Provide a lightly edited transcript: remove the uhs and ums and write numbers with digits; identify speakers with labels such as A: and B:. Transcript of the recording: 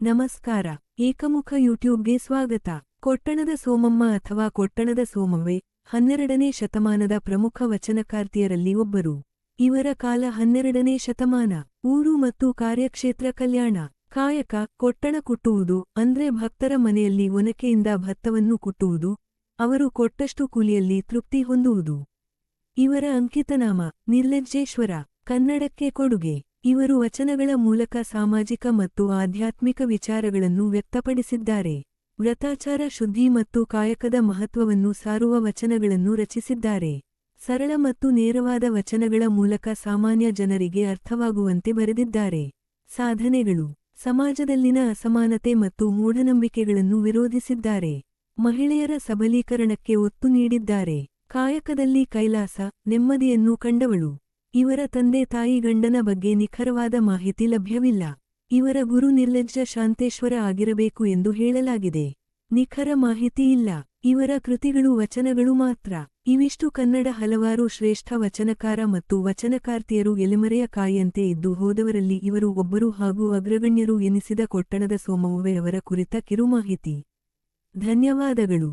A: ನಮಸ್ಕಾರ. ಏಕಮುಖ ಯೂಟ್ಯೂಬ್ಗೆ ಸ್ವಾಗತ. ಕೊಟ್ಟಣದ ಸೋಮಮ್ಮ ಅಥವಾ ಕೊಟ್ಟಣದ ಸೋಮವ್ವೆ 12ನೇ ಶತಮಾನದ ಪ್ರಮುಖ ವಚನಕಾರ್ತಿಯರಲ್ಲಿ ಒಬ್ಬರು. ಇವರ ಕಾಲ 12ನೇ ಶತಮಾನ. ಊರು ಮತ್ತು ಕಾರ್ಯಕ್ಷೇತ್ರ ಕಲ್ಯಾಣ. ಕಾಯಕ ಕೊಟ್ಟಣ ಕುಟ್ಟುವುದು ಅಂದ್ರೆ ಭಕ್ತರ ಮನೆಯಲ್ಲಿ ಒನಕೆಯಿಂದ ಭತ್ತವನ್ನು ಕುಟ್ಟುವುದು, ಅವರು ಕೊಟ್ಟಷ್ಟು ಕೂಲಿಯಲ್ಲಿ ತೃಪ್ತಿ ಹೊಂದುವುದು. ಇವರ ಅಂಕಿತನಾಮ ನಿರ್ಲಜ್ಜೇಶ್ವರ. ಕನ್ನಡಕ್ಕೆ ಕೊಡುಗೆ. ಇವರು ವಚನಗಳ ಮೂಲಕ ಸಾಮಾಜಿಕ ಮತ್ತು ಆಧ್ಯಾತ್ಮಿಕ ವಿಚಾರಗಳನ್ನು ವ್ಯಕ್ತಪಡಿಸಿದ್ದಾರೆ. ವ್ರತಾಚಾರ ಶುದ್ಧಿ ಮತ್ತು ಕಾಯಕದ ಮಹತ್ವವನ್ನು ಸಾರುವ ವಚನಗಳನ್ನು ರಚಿಸಿದ್ದಾರೆ. ಸರಳ ಮತ್ತು ನೇರವಾದ ವಚನಗಳ ಮೂಲಕ ಸಾಮಾನ್ಯ ಜನರಿಗೆ ಅರ್ಥವಾಗುವಂತೆ ಬರೆದಿದ್ದಾರೆ. ಸಾಧನೆಗಳು: ಸಮಾಜದಲ್ಲಿನ ಅಸಮಾನತೆ ಮತ್ತು ಮೂಢನಂಬಿಕೆಗಳನ್ನು ವಿರೋಧಿಸಿದ್ದಾರೆ. ಮಹಿಳೆಯರ ಸಬಲೀಕರಣಕ್ಕೆ ಒತ್ತು ನೀಡಿದ್ದಾರೆ. ಕಾಯಕದಲ್ಲಿ ಕೈಲಾಸ, ನೆಮ್ಮದಿಯನ್ನು ಕಂಡವಳು. ಇವರ ತಂದೆ ತಾಯಿ ಗಂಡನ ಬಗ್ಗೆ ನಿಖರವಾದ ಮಾಹಿತಿ ಲಭ್ಯವಿಲ್ಲ. ಇವರ ಗುರು ನಿರ್ಲಜ್ಜ ಶಾಂತೇಶ್ವರ ಆಗಿರಬೇಕು ಎಂದು ಹೇಳಲಾಗಿದೆ. ನಿಖರ ಮಾಹಿತಿ ಇಲ್ಲ. ಇವರ ಕೃತಿಗಳು ವಚನಗಳು ಮಾತ್ರ. ಇವಿಷ್ಟು ಕನ್ನಡ ಹಲವಾರು ಶ್ರೇಷ್ಠ ವಚನಕಾರ ಮತ್ತು ವಚನಕಾರ್ತಿಯರು ಎಲೆಮರೆಯ ಕಾಯಿಯಂತೆ ಇದ್ದು ಹೋದವರಲ್ಲಿ ಇವರು ಒಬ್ಬರು ಹಾಗೂ ಅಗ್ರಗಣ್ಯರು ಎನಿಸಿದ ಕೊಟ್ಟಣದ ಸೋಮವ್ವೆ ಅವರ ಕುರಿತ ಕಿರುಮಾಹಿತಿ. ಧನ್ಯವಾದಗಳು.